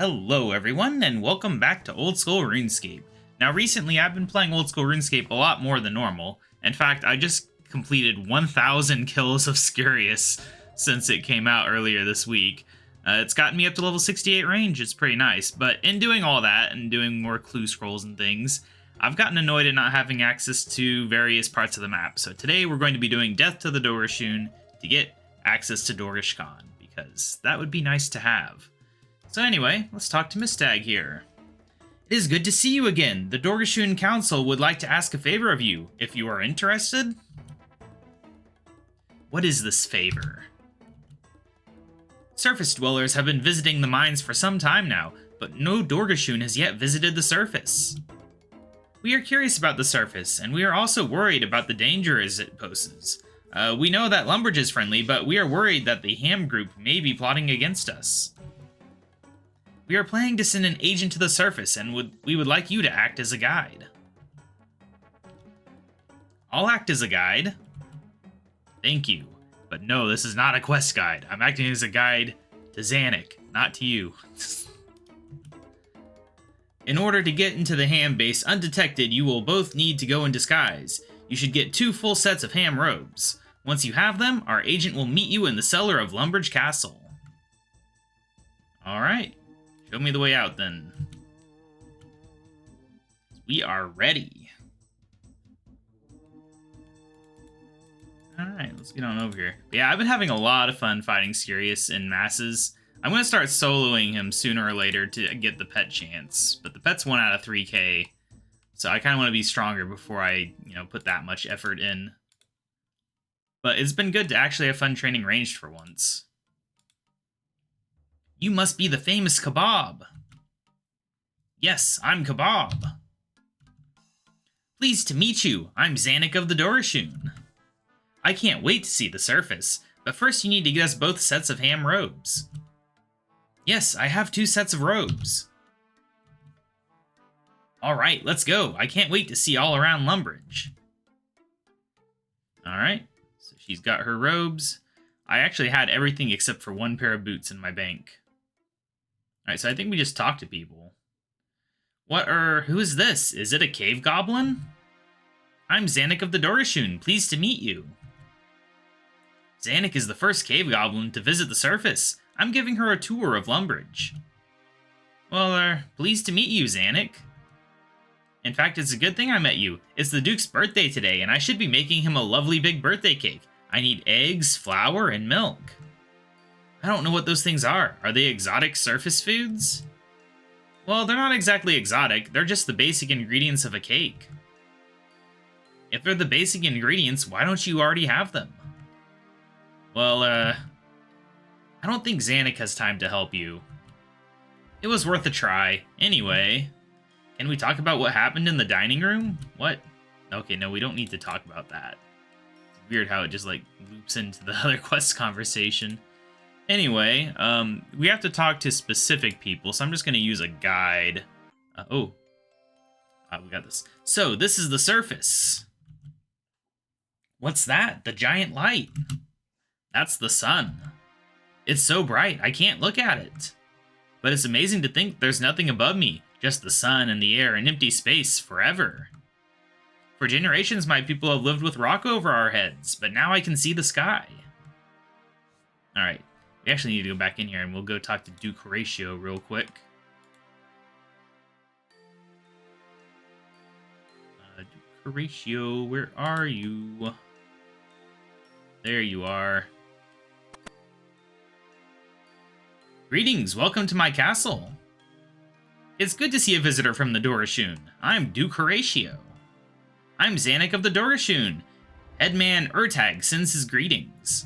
Hello everyone, and welcome back to Old School RuneScape. Now recently I've been playing Old School RuneScape a lot more than normal. In fact, I just completed 1,000 kills of Scurious since it came out earlier this week. It's gotten me up to level 68 range, it's pretty nice, but in doing all that and doing more clue scrolls and things, I've gotten annoyed at not having access to various parts of the map. So today we're going to be doing Death to the Dorgeshuun to get access to Dorgeshuun, because that would be nice to have. So anyway, let's talk to Mistag here. It is good to see you again. The Dorgeshuun Council would like to ask a favor of you, if you are interested. What is this favor? Surface dwellers have been visiting the mines for some time now, but no Dorgeshuun has yet visited the surface. We are curious about the surface, and we are also worried about the dangers it poses. We know that Lumbridge is friendly, but we are worried that the Ham group may be plotting against us. We are planning to send an agent to the surface, and we would like you to act as a guide. I'll act as a guide. Thank you. But no, this is not a quest guide. I'm acting as a guide to Zanik, not to you. In order to get into the Ham base undetected, you will both need to go in disguise. You should get 2 full sets of Ham robes. Once you have them, our agent will meet you in the cellar of Lumbridge Castle. Alright. Show me the way out, then. We are ready. Alright, let's get on over here. But yeah, I've been having a lot of fun fighting Scurious in masses. I'm going to start soloing him sooner or later to get the pet chance. But the pet's 1 out of 3k. So I kind of want to be stronger before I, put that much effort in. But it's been good to actually have fun training ranged for once. You must be the famous KaBob. Yes, I'm KaBob. Pleased to meet you. I'm Zanik of the Dorgeshuun. I can't wait to see the surface, but first you need to get us both sets of Ham robes. Yes, I have 2 sets of robes. Alright, let's go. I can't wait to see all around Lumbridge. Alright, so she's got her robes. I actually had everything except for 1 pair of boots in my bank. Alright, so I think we just talked to people. Who is this? Is it a cave goblin? I'm Zanik of the Dorgeshuun. Pleased to meet you. Zanik is the first cave goblin to visit the surface. I'm giving her a tour of Lumbridge. Well, pleased to meet you, Zanik. In fact, it's a good thing I met you. It's the Duke's birthday today, and I should be making him a lovely big birthday cake. I need eggs, flour, and milk. I don't know what those things are. Are they exotic surface foods? Well, they're not exactly exotic. They're just the basic ingredients of a cake. If they're the basic ingredients, why don't you already have them? Well, I don't think Zanik has time to help you. It was worth a try. Anyway, can we talk about what happened in the dining room? What? Okay, no, we don't need to talk about that. It's weird how it just, loops into the other quest conversation. Anyway, we have to talk to specific people, so I'm just going to use a guide. We got this. So, this is the surface. What's that? The giant light. That's the sun. It's so bright, I can't look at it. But it's amazing to think there's nothing above me, just the sun and the air and empty space forever. For generations, my people have lived with rock over our heads, but now I can see the sky. Alright. We actually need to go back in here, and we'll go talk to Duke Horatio real quick. Duke Horatio, where are you? There you are. Greetings, welcome to my castle. It's good to see a visitor from the Dorgeshuun. I'm Duke Horatio. I'm Zanik of the Dorgeshuun. Headman Urtag sends his greetings.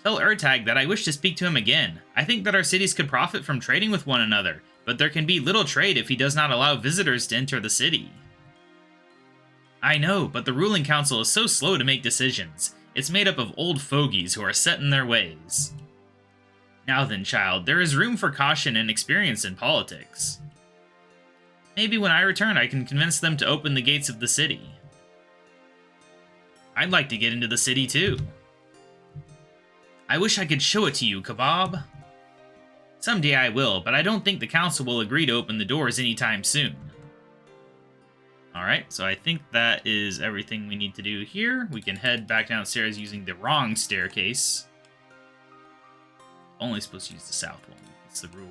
Tell Urtag that I wish to speak to him again. I think that our cities could profit from trading with one another, but there can be little trade if he does not allow visitors to enter the city. I know, but the ruling council is so slow to make decisions. It's made up of old fogies who are set in their ways. Now then, child, there is room for caution and experience in politics. Maybe when I return I can convince them to open the gates of the city. I'd like to get into the city too. I wish I could show it to you, KaBob. Someday I will, but I don't think the council will agree to open the doors anytime soon. Alright, so I think that is everything we need to do here. We can head back downstairs using the wrong staircase. Only supposed to use the south one. That's the rule.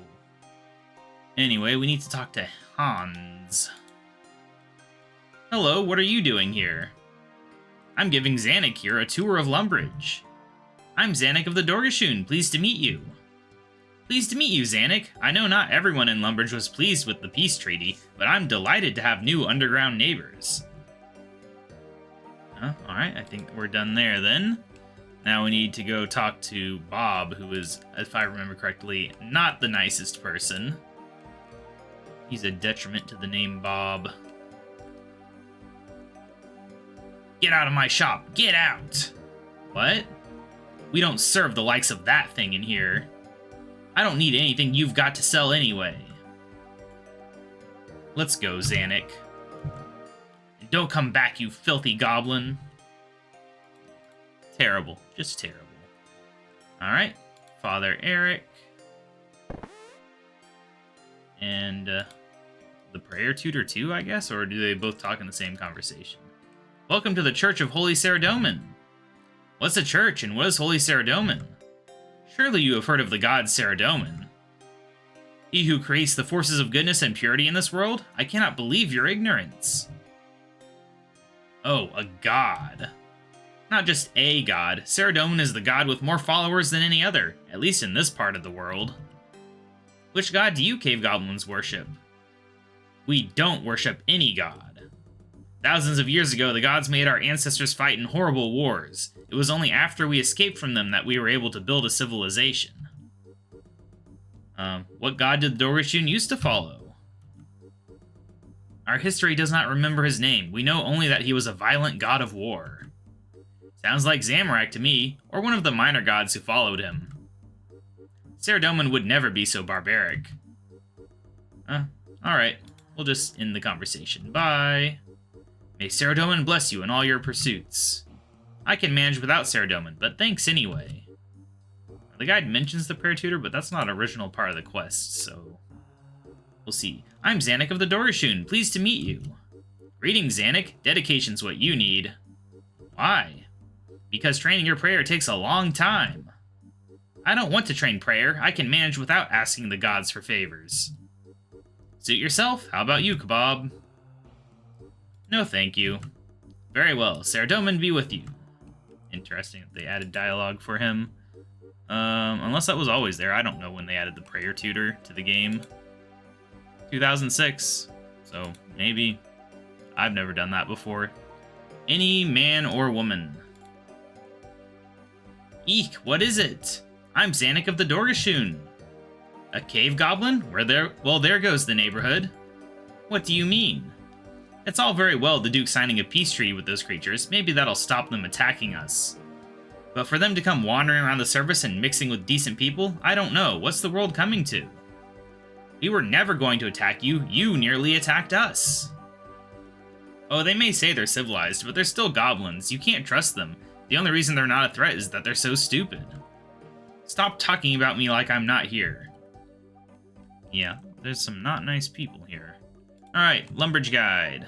Anyway, we need to talk to Hans. Hello, what are you doing here? I'm giving Zanuck here a tour of Lumbridge. I'm Zanuck of the Dorgeshuun, pleased to meet you. Pleased to meet you, Zanuck. I know not everyone in Lumbridge was pleased with the peace treaty, but I'm delighted to have new underground neighbors. Alright, I think we're done there then. Now we need to go talk to Bob, who is, if I remember correctly, not the nicest person. He's a detriment to the name Bob. Get out of my shop! Get out! What? We don't serve the likes of that thing in here. I don't need anything you've got to sell anyway. Let's go, Zanuck. And don't come back, you filthy goblin. Terrible. Just terrible. Alright. Father Eric. And, the prayer tutor too, I guess? Or do they both talk in the same conversation? Welcome to the Church of Holy Saradomin. What's a church, and what is Holy Saradomin? Surely you have heard of the god Saradomin. He who creates the forces of goodness and purity in this world? I cannot believe your ignorance. Oh, a god. Not just a god. Saradomin is the god with more followers than any other, at least in this part of the world. Which god do you cave goblins worship? We don't worship any god. Thousands of years ago, the gods made our ancestors fight in horrible wars. It was only after we escaped from them that we were able to build a civilization. What god did the Dorgeshuun used to follow? Our history does not remember his name. We know only that he was a violent god of war. Sounds like Zamorak to me, or one of the minor gods who followed him. Saradomin would never be so barbaric. Alright. We'll just end the conversation. Bye. May Saradomin bless you in all your pursuits. I can manage without Saradomin, but thanks anyway. The guide mentions the prayer tutor, but that's not an original part of the quest, so... We'll see. I'm Zanuck of the Dorgeshuun, pleased to meet you. Greetings, Zanuck. Dedication's what you need. Why? Because training your prayer takes a long time. I don't want to train prayer. I can manage without asking the gods for favors. Suit yourself. How about you, KaBob? No, thank you. Very well. Saradomin be with you. Interesting that they added dialogue for him. Unless that was always there. I don't know when they added the prayer tutor to the game. 2006. So, maybe. I've never done that before. Any man or woman. Eek, what is it? I'm Zanuck of the Dorgeshuun. A cave goblin? Well, there goes the neighborhood. What do you mean? It's all very well the Duke signing a peace treaty with those creatures. Maybe that'll stop them attacking us. But for them to come wandering around the surface and mixing with decent people, I don't know. What's the world coming to? We were never going to attack you. You nearly attacked us. Oh, they may say they're civilized, but they're still goblins. You can't trust them. The only reason they're not a threat is that they're so stupid. Stop talking about me like I'm not here. Yeah, there's some not nice people here. Alright, Lumbridge Guide.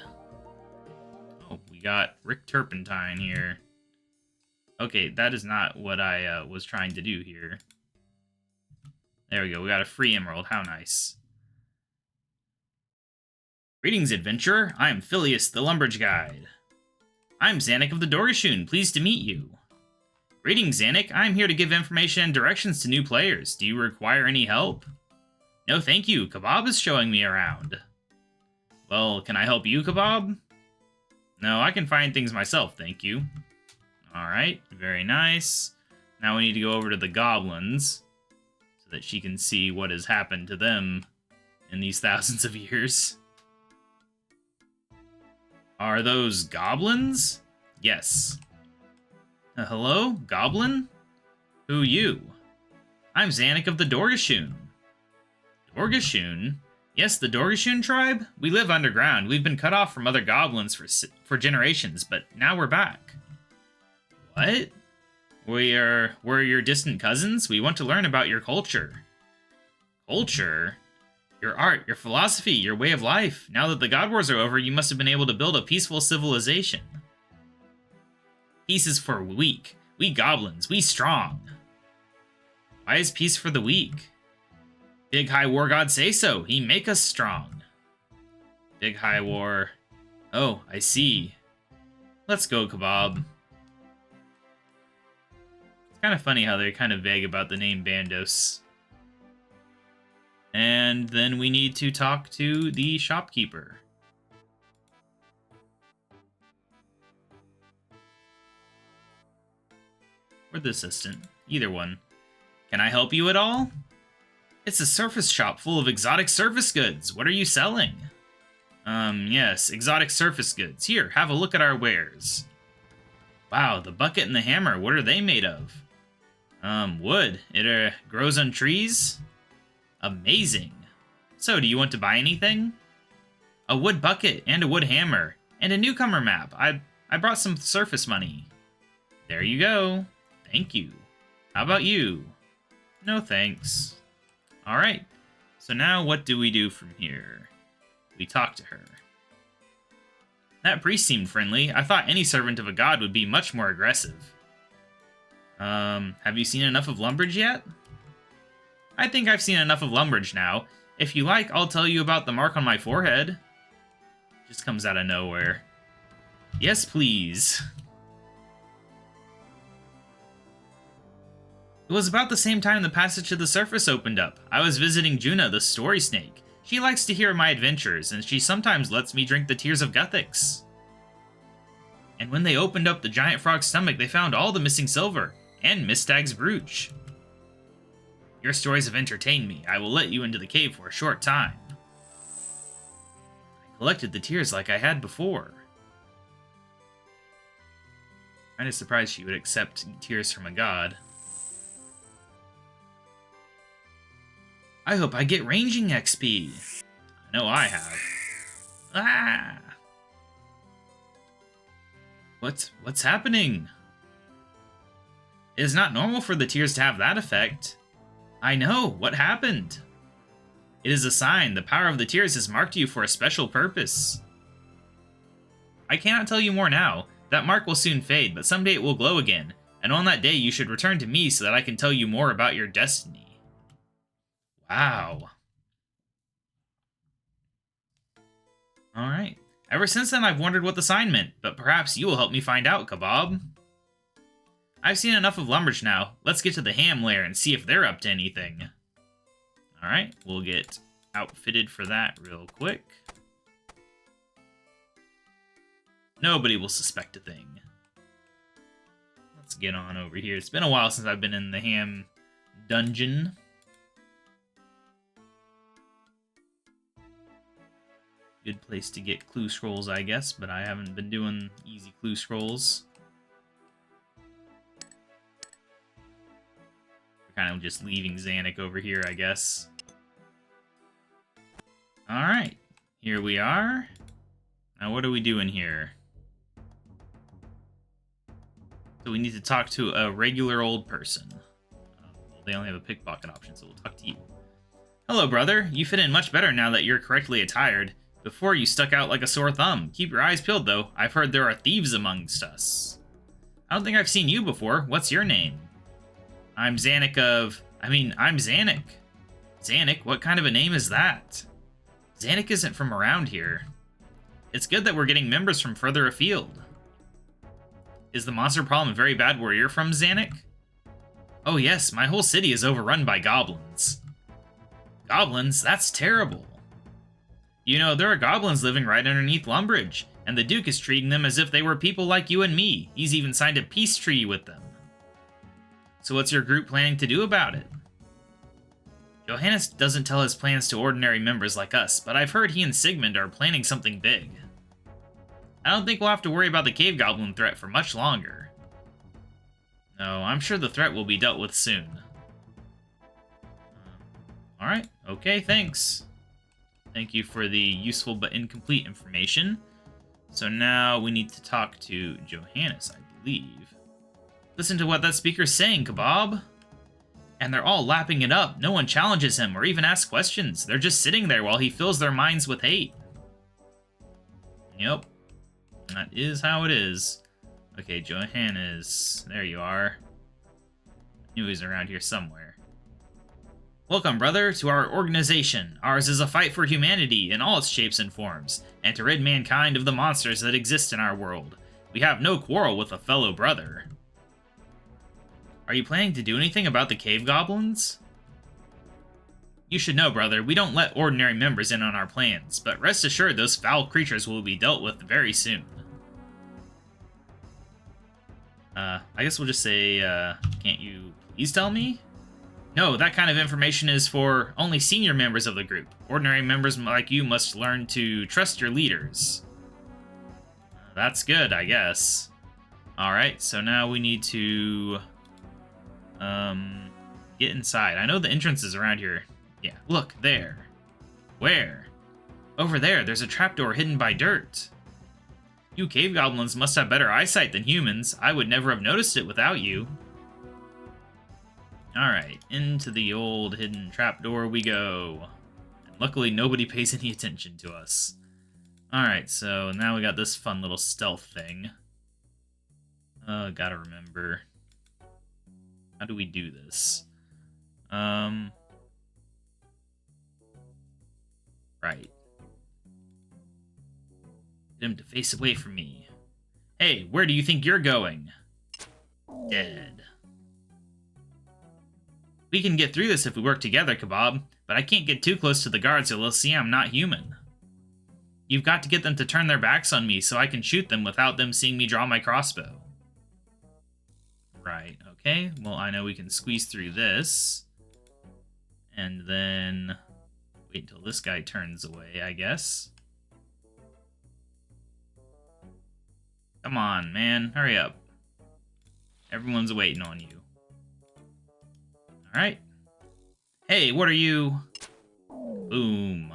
Oh, we got Rick Turpentine here. Okay, that is not what I was trying to do here. There we go, we got a free emerald. How nice. Greetings, adventurer. I am Phileas, the Lumbridge Guide. I'm Zanuck of the Dorgeshuun. Pleased to meet you. Greetings, Zanuck. I'm here to give information and directions to new players. Do you require any help? No, thank you. KaBob is showing me around. Well, can I help you, KaBob? No, I can find things myself, thank you. Alright, very nice. Now we need to go over to the goblins, so that she can see what has happened to them in these thousands of years. Are those goblins? Yes. Hello, goblin? Who you? I'm Zanuck of the Dorgeshuun. Dorgeshuun? Yes, the Dorgeshuun tribe? We live underground. We've been cut off from other goblins for generations, but now we're back. What? We're your distant cousins? We want to learn about your culture. Culture? Your art, your philosophy, your way of life. Now that the God Wars are over, you must have been able to build a peaceful civilization. Peace is for weak. We goblins, we strong. Why is peace for the weak? Big High War God say so. He make us strong. Big High War. Oh, I see. Let's go, KaBob. It's kind of funny how they're kind of vague about the name Bandos. And then we need to talk to the shopkeeper. Or the assistant. Either one. Can I help you at all? It's a surface shop full of exotic surface goods. What are you selling? Yes, exotic surface goods. Here, have a look at our wares. Wow, the bucket and the hammer. What are they made of? Wood. It, grows on trees? Amazing. So, do you want to buy anything? A wood bucket and a wood hammer. And a newcomer map. I brought some surface money. There you go. Thank you. How about you? No thanks. Alright. So now what do we do from here? We talk to her. That priest seemed friendly. I thought any servant of a god would be much more aggressive. Have you seen enough of Lumbridge yet? I think I've seen enough of Lumbridge now. If you like, I'll tell you about the mark on my forehead. Just comes out of nowhere. Yes, please. It was about the same time the passage to the surface opened up. I was visiting Juna, the story snake. She likes to hear my adventures, and she sometimes lets me drink the tears of Guthix. And when they opened up the giant frog's stomach, they found all the missing silver, and Miss Stag's brooch. Your stories have entertained me. I will let you into the cave for a short time. I collected the tears like I had before. Kind of surprised she would accept tears from a god. I hope I get ranging XP. I know I have. Ah! What's happening? It is not normal for the tears to have that effect. I know. What happened? It is a sign. The power of the tears has marked you for a special purpose. I cannot tell you more now. That mark will soon fade, but someday it will glow again. And on that day, you should return to me so that I can tell you more about your destiny. Wow. Alright. Ever since then, I've wondered what the sign meant, but perhaps you will help me find out, KaBob. I've seen enough of Lumbridge now. Let's get to the ham lair and see if they're up to anything. Alright, we'll get outfitted for that real quick. Nobody will suspect a thing. Let's get on over here. It's been a while since I've been in the ham dungeon. Good place to get clue scrolls, I guess, but I haven't been doing easy clue scrolls. We're kind of just leaving Zanuck over here, I guess. Alright, here we are. Now what are we doing here? So we need to talk to a regular old person. Well, they only have a pickpocket option, so we'll talk to you. Hello, brother. You fit in much better now that you're correctly attired. Before, you stuck out like a sore thumb. Keep your eyes peeled, though. I've heard there are thieves amongst us. I don't think I've seen you before. What's your name? I'm Zanuck I'm Zanuck. Zanuck? What kind of a name is that? Zanuck isn't from around here. It's good that we're getting members from further afield. Is the monster problem very bad where you're from, Zanuck? Oh yes, my whole city is overrun by goblins. Goblins? That's terrible. You know, there are goblins living right underneath Lumbridge, and the Duke is treating them as if they were people like you and me. He's even signed a peace treaty with them. So what's your group planning to do about it? Johannes doesn't tell his plans to ordinary members like us, but I've heard he and Sigmund are planning something big. I don't think we'll have to worry about the cave goblin threat for much longer. No, I'm sure the threat will be dealt with soon. Alright, okay, thanks. Thank you for the useful but incomplete information. So now we need to talk to Johannes, I believe. Listen to what that speaker's saying, KaBob. And they're all lapping it up. No one challenges him or even asks questions. They're just sitting there while he fills their minds with hate. Yep. That is how it is. Okay, Johannes. There you are. I knew he was around here somewhere. Welcome, brother, to our organization. Ours is a fight for humanity in all its shapes and forms, and to rid mankind of the monsters that exist in our world. We have no quarrel with a fellow brother. Are you planning to do anything about the cave goblins? You should know, brother, we don't let ordinary members in on our plans, but rest assured those foul creatures will be dealt with very soon. I guess we'll just say, can't you please tell me? No, that kind of information is for only senior members of the group. Ordinary members like you must learn to trust your leaders. That's good, I guess. Alright, so now we need to get inside. I know the entrance is around here. Yeah, look, there. Where? Over there, there's a trapdoor hidden by dirt. You cave goblins must have better eyesight than humans. I would never have noticed it without you. Alright, into the old hidden trapdoor we go. And luckily, nobody pays any attention to us. Alright, so now we got this fun little stealth thing. Gotta remember. How do we do this? Right. Get him to face away from me. Hey, where do you think you're going? Dead. We can get through this if we work together, KaBob, but I can't get too close to the guards or they'll see I'm not human. You've got to get them to turn their backs on me so I can shoot them without them seeing me draw my crossbow. Right, okay. Well, I know we can squeeze through this. And then wait until this guy turns away, I guess. Come on, man. Hurry up. Everyone's waiting on you. Alright. Hey, what are you? Boom.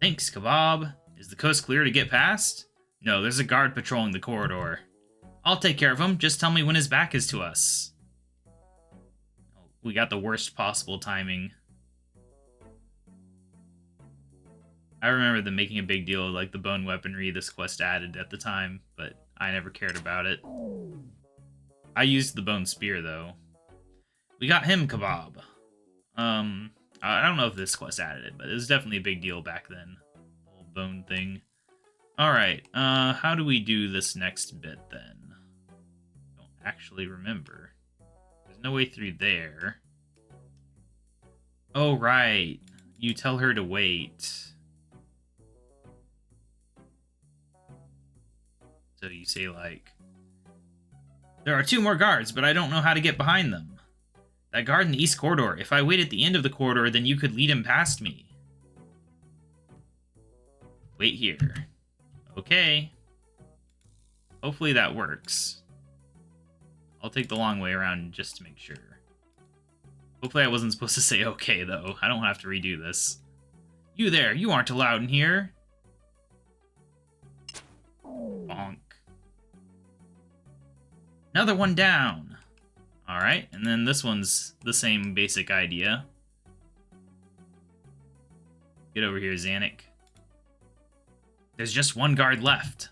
Thanks, KaBob. Is the coast clear to get past? No, there's a guard patrolling the corridor. I'll take care of him. Just tell me when his back is to us. Oh, we got the worst possible timing. I remember them making a big deal of like the bone weaponry this quest added at the time, but I never cared about it. I used the bone spear though. We got him, KaBob. I don't know if this quest added it, but it was definitely a big deal back then. The whole bone thing. Alright, how do we do this next bit then? Don't actually remember. There's no way through there. Oh, right. You tell her to wait. So you say, like, there are 2 more guards, but I don't know how to get behind them. That guard in the east corridor. If I wait at the end of the corridor, then you could lead him past me. Wait here. Okay. Hopefully that works. I'll take the long way around just to make sure. Hopefully I wasn't supposed to say okay, though. I don't have to redo this. You there, you aren't allowed in here. Bonk. Another one down. Alright, and then this one's the same basic idea. Get over here, Zanuck. There's just 1 guard left.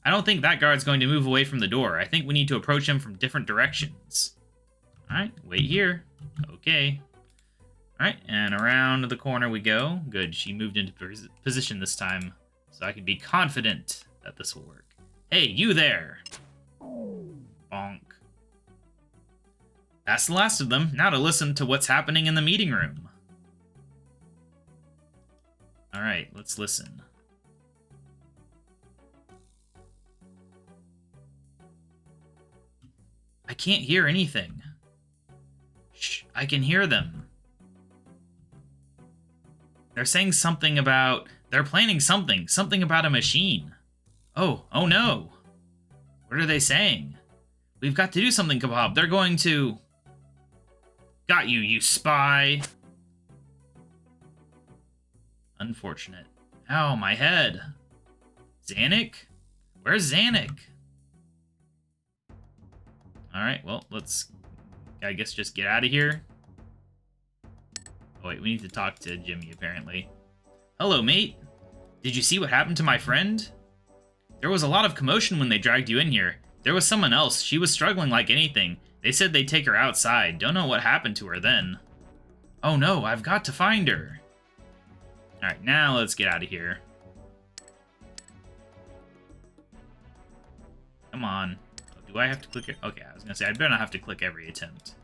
I don't think that guard's going to move away from the door. I think we need to approach him from different directions. Alright, wait here. Okay. Alright, and around the corner we go. Good, she moved into position this time, so I can be confident that this will work. Hey, you there! Bonk. That's the last of them. Now to listen to what's happening in the meeting room. Alright, let's listen. I can't hear anything. Shh, I can hear them. They're saying something about... They're planning something. Something about a machine. Oh no. What are they saying? We've got to do something, KaBob. They're going to... Got you, you spy. Unfortunate. Ow, my head. Zanuck? Where's Zanuck? Alright, well, let's I guess just get out of here. Oh, wait, we need to talk to Jimmy, apparently. Hello, mate. Did you see what happened to my friend? There was a lot of commotion when they dragged you in here. There was someone else. She was struggling like anything. They said they'd take her outside. Don't know what happened to her then. Oh no, I've got to find her. Alright, now let's get out of here. Come on. Do I have to click it? Okay, I was gonna say, I better not have to click every attempt.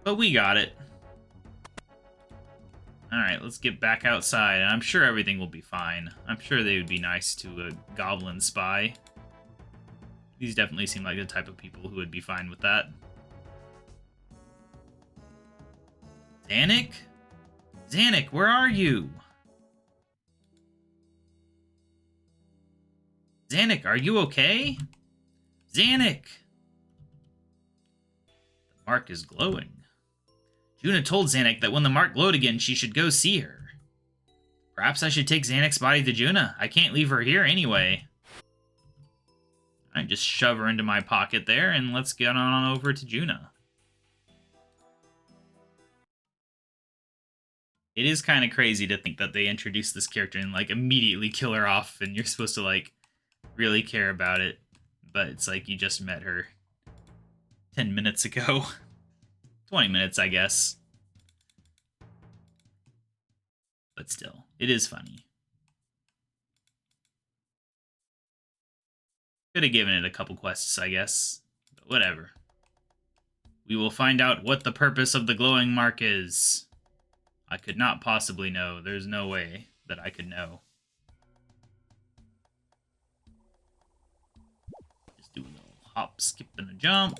But we got it. Alright, let's get back outside, and I'm sure everything will be fine. I'm sure they would be nice to a goblin spy. These definitely seem like the type of people who would be fine with that. Zanuck? Zanuck, where are you? Zanuck, are you okay? Zanuck! The mark is glowing. Juna told Zanuck that when the mark glowed again, she should go see her. Perhaps I should take Zanuck's body to Juna. I can't leave her here anyway. I just shove her into my pocket there, and let's get on over to Juna. It is kind of crazy to think that they introduce this character and, like, immediately kill her off, and you're supposed to, like, really care about it. But it's like you just met her 10 minutes ago. 20 minutes, I guess. But still, it is funny. Could have given it a couple quests, I guess. But whatever. We will find out what the purpose of the glowing mark is. I could not possibly know. There's no way that I could know. Just do a little hop, skip, and a jump.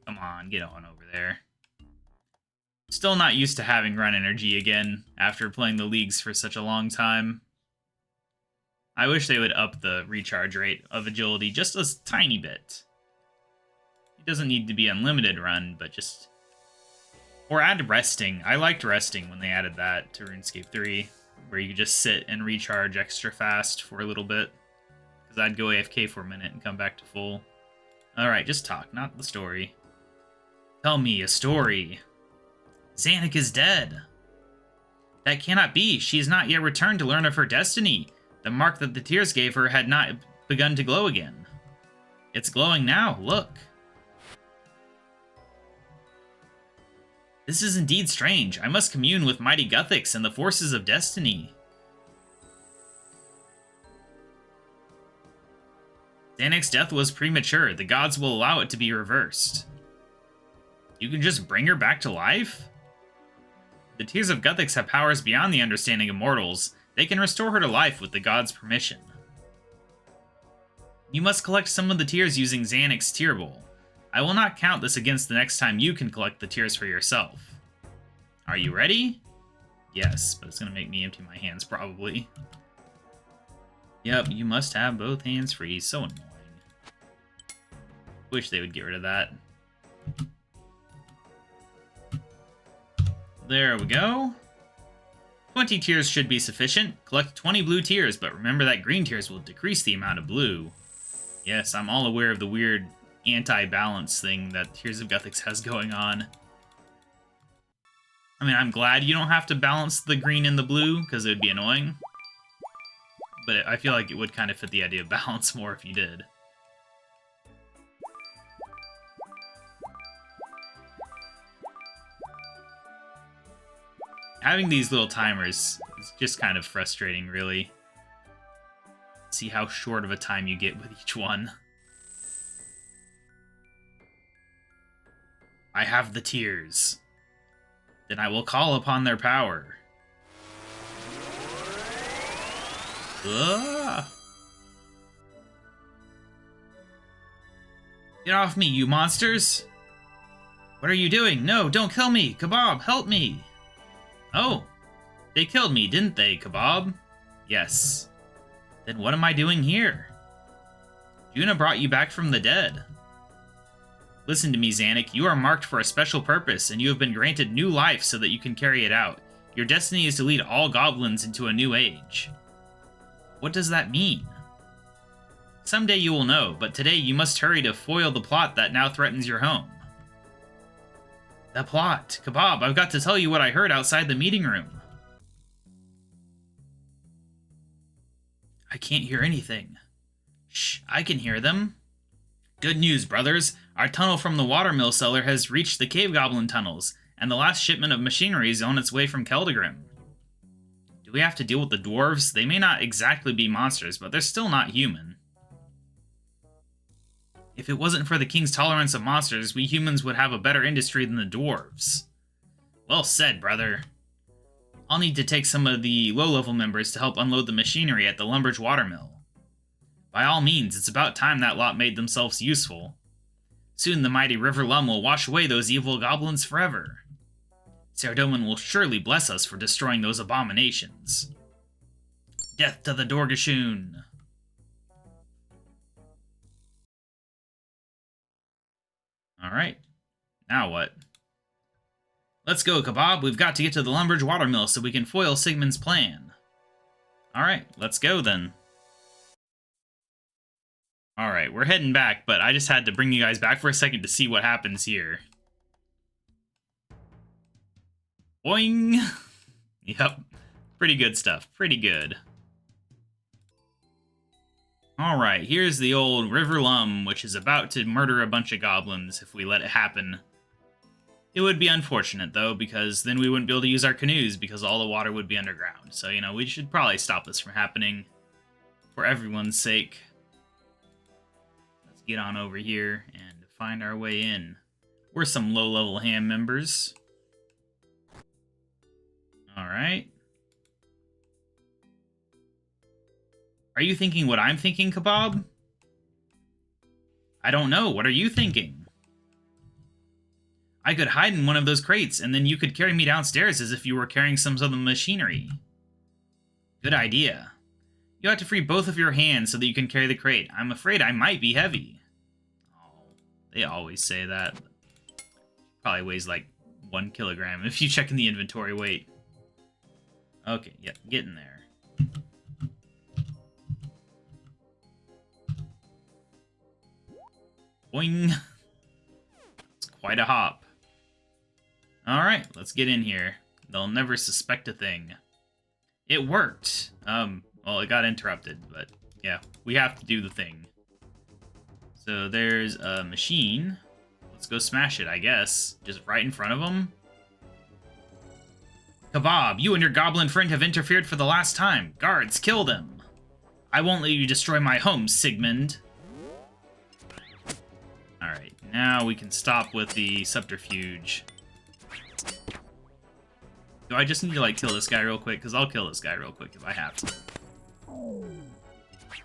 Come on, get on over there. Still not used to having run energy again after playing the leagues for such a long time. I wish they would up the recharge rate of agility just a tiny bit. It doesn't need to be unlimited run, but just... Or add resting. I liked resting when they added that to RuneScape 3, where you could just sit and recharge extra fast for a little bit. Because I'd go AFK for a minute and come back to full. Alright, just talk, not the story. Tell me a story. Zanuck is dead. That cannot be. She has not yet returned to learn of her destiny. The mark that the tears gave her had not begun to glow again. It's glowing now, look. This is indeed strange. I must commune with mighty Guthix and the forces of destiny. Zanuck's death was premature. The gods will allow it to be reversed. You can just bring her back to life? The Tears of Guthix have powers beyond the understanding of mortals. They can restore her to life with the gods' permission. You must collect some of the tears using Zanuck's Tear Bowl. I will not count this against the next time you can collect the tears for yourself. Are you ready? Yes, but it's going to make me empty my hands, probably. Yep, you must have both hands free. So annoying. Wish they would get rid of that. There we go. 20 tears should be sufficient. Collect 20 blue tears, but remember that green tears will decrease the amount of blue. Yes, I'm all aware of the weird anti-balance thing that Tears of Guthix has going on. I mean, I'm glad you don't have to balance the green and the blue, because it would be annoying. But I feel like it would kind of fit the idea of balance more if you did. Having these little timers is just kind of frustrating, really. See how short of a time you get with each one. I have the tears. Then I will call upon their power. Ugh. Get off me, you monsters! What are you doing? No, don't kill me! KaBob, help me! Oh, they killed me, didn't they, KaBob? Yes. Then what am I doing here? Juna brought you back from the dead. Listen to me, Zanuck. You are marked for a special purpose, and you have been granted new life so that you can carry it out. Your destiny is to lead all goblins into a new age. What does that mean? Someday you will know, but today you must hurry to foil the plot that now threatens your home. The plot! KaBob, I've got to tell you what I heard outside the meeting room. I can't hear anything. Shh, I can hear them. Good news, brothers. Our tunnel from the watermill cellar has reached the cave goblin tunnels, and the last shipment of machinery is on its way from Keldagrim. Do we have to deal with the dwarves? They may not exactly be monsters, but they're still not human. If it wasn't for the king's tolerance of monsters, we humans would have a better industry than the dwarves. Well said, brother. I'll need to take some of the low-level members to help unload the machinery at the Lumbridge watermill. By all means, it's about time that lot made themselves useful. Soon the mighty River Lum will wash away those evil goblins forever. Sardoman will surely bless us for destroying those abominations. Death to the Dorgeshuun! Alright, now what? Let's go, KaBob. We've got to get to the Lumbridge watermill so we can foil Sigmund's plan. Alright, let's go then. Alright, we're heading back, but I just had to bring you guys back for a second to see what happens here. Boing! Yep, pretty good stuff, pretty good. Alright, here's the old River Lum, which is about to murder a bunch of goblins if we let it happen. It would be unfortunate, though, because then we wouldn't be able to use our canoes because all the water would be underground. So, you know, we should probably stop this from happening for everyone's sake. Let's get on over here and find our way in. We're some low-level ham members. Alright. Are you thinking what I'm thinking, KaBob? I don't know. What are you thinking? I could hide in one of those crates, and then you could carry me downstairs as if you were carrying some sort of machinery. Good idea. You have to free both of your hands so that you can carry the crate. I'm afraid I might be heavy. Oh, they always say that. Probably weighs like 1 kilogram if you check in the inventory weight. Okay, yeah, get in there. Boing! It's quite a hop. Alright, let's get in here. They'll never suspect a thing. It worked! Well, it got interrupted, but yeah, we have to do the thing. So there's a machine. Let's go smash it, I guess. Just right in front of them. KaBob, you and your goblin friend have interfered for the last time. Guards, kill them. I won't let you destroy my home, Sigmund. Alright, now we can stop with the subterfuge. Do I just need to, like, kill this guy real quick? Because I'll kill this guy real quick if I have to.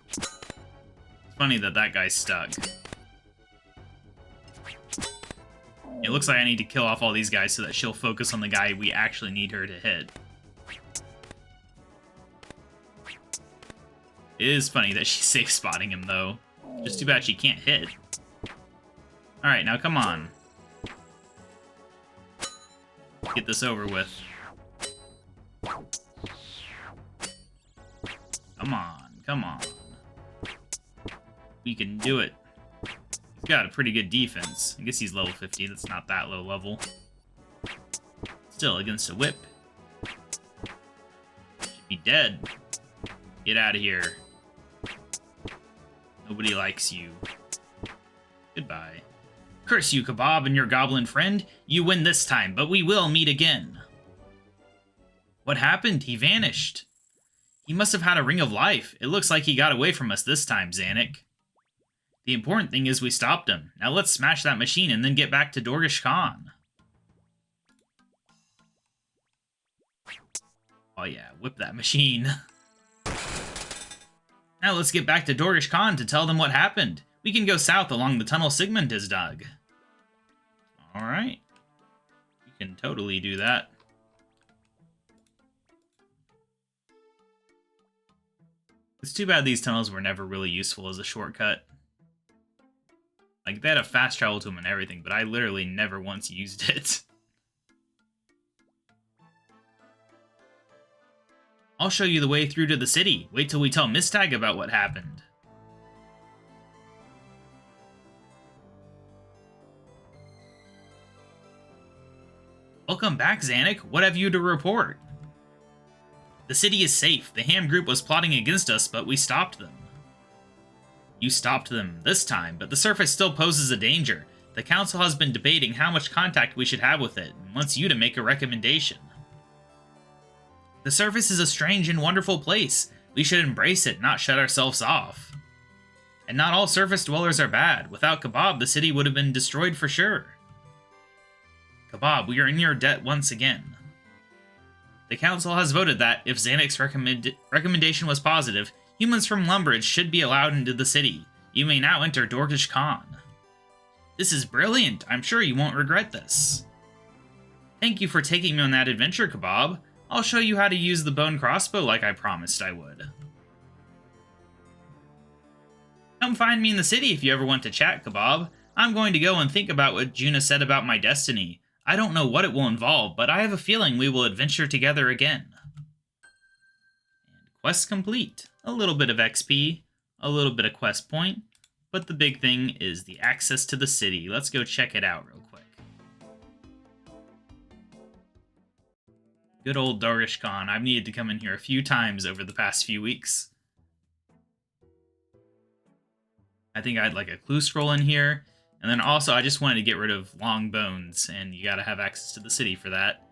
It's funny that that guy's stuck. It looks like I need to kill off all these guys so that she'll focus on the guy we actually need her to hit. It is funny that she's safe spotting him, though. Just too bad she can't hit. Alright, now come on. Get this over with. Come on, come on. We can do it. He's got a pretty good defense. I guess he's level 50, that's not that low level. Still, against a whip. Should be dead. Get out of here. Nobody likes you. Goodbye. Curse you, KaBob, and your goblin friend. You win this time, but we will meet again. What happened? He vanished. He must have had a ring of life. It looks like he got away from us this time, Zanuck. The important thing is we stopped him. Now let's smash that machine and then get back to Dorgeshuun. Oh yeah, whip that machine. Now let's get back to Dorgeshuun to tell them what happened. We can go south along the tunnel Sigmund has dug. Alright. We can totally do that. It's too bad these tunnels were never really useful as a shortcut. Like, they had a fast travel to them and everything, but I literally never once used it. I'll show you the way through to the city. Wait till we tell Mistag about what happened. Welcome back, Zanuck. What have you to report? The city is safe. The Ham group was plotting against us, but we stopped them. You stopped them this time, but the surface still poses a danger. The council has been debating how much contact we should have with it, and wants you to make a recommendation. The surface is a strange and wonderful place. We should embrace it, not shut ourselves off. And not all surface dwellers are bad. Without KaBob, the city would have been destroyed for sure. KaBob, we are in your debt once again. The council has voted that, if Zanuck's recommendation was positive, humans from Lumbridge should be allowed into the city. You may now enter Dorgeshuun. This is brilliant. I'm sure you won't regret this. Thank you for taking me on that adventure, KaBob. I'll show you how to use the bone crossbow like I promised I would. Come find me in the city if you ever want to chat, KaBob. I'm going to go and think about what Juna said about my destiny. I don't know what it will involve, but I have a feeling we will adventure together again. And quest complete. A little bit of XP, a little bit of quest point, but the big thing is the access to the city. Let's go check it out real quick. Good old Dorgeshuun. I've needed to come in here a few times over the past few weeks. I think I had like a clue scroll in here. And then also, I just wanted to get rid of long bones, and you gotta have access to the city for that.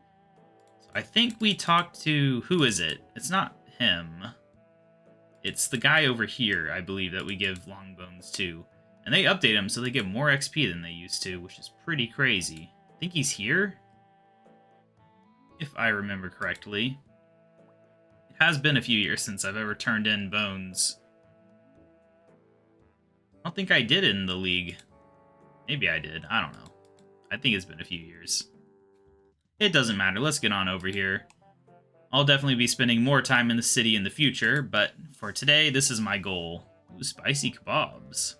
So I think we talked to... who is it? It's not him. It's the guy over here, I believe, that we give long bones to. And they update him so they give more XP than they used to, which is pretty crazy. I think he's here? If I remember correctly. It has been a few years since I've ever turned in bones. I don't think I did it in the league. Maybe I did. I don't know. I think it's been a few years. It doesn't matter. Let's get on over here. I'll definitely be spending more time in the city in the future, but for today, this is my goal. Ooh, spicy kebabs.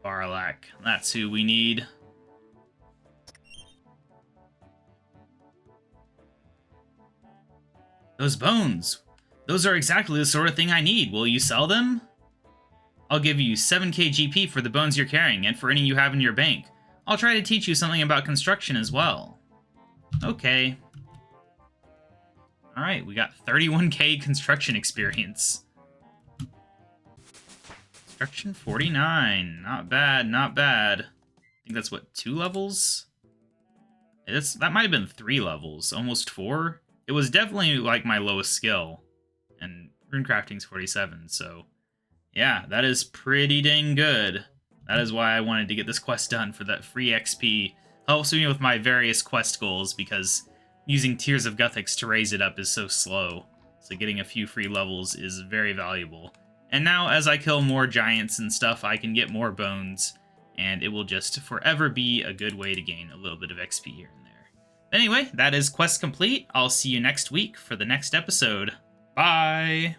Barlak. That's who we need. Those bones. Those are exactly the sort of thing I need. Will you sell them? I'll give you 7k GP for the bones you're carrying and for any you have in your bank. I'll try to teach you something about construction as well. Okay. Alright, we got 31k construction experience. Construction 49. Not bad, not bad. I think that's what, 2 levels? That might have been 3 levels, almost 4. It was definitely like my lowest skill. And runecrafting's 47, so... yeah, that is pretty dang good. That is why I wanted to get this quest done, for that free XP. Helps me with my various quest goals, because using Tears of Guthix to raise it up is so slow. So getting a few free levels is very valuable. And now, as I kill more giants and stuff, I can get more bones, and it will just forever be a good way to gain a little bit of XP here and there. Anyway, that is quest complete. I'll see you next week for the next episode. Bye!